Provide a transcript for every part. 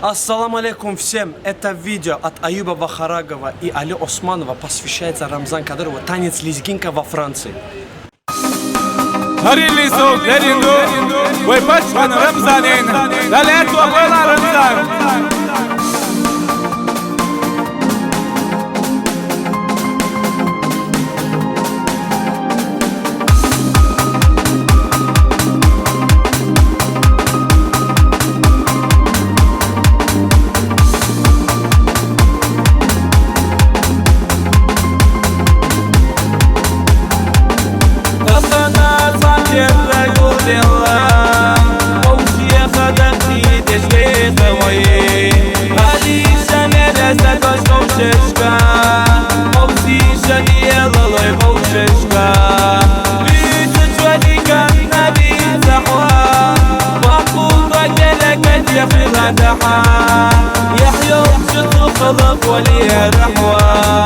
Ассаламу алейкум всем! Это видео от Аюба Вахарагова и Али Османова посвящается Рамзан Кадырову «Танец лезгинка» во Франции. يحيى وجهه خلق وليه رحوة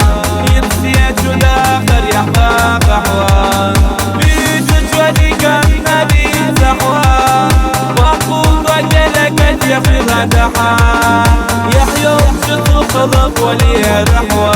يمسي جداخر يحبا قحوة بيجت وليك النبي زحوة وقود وجلك يخلق دحا يحيى وجهه خلق وليه رحوة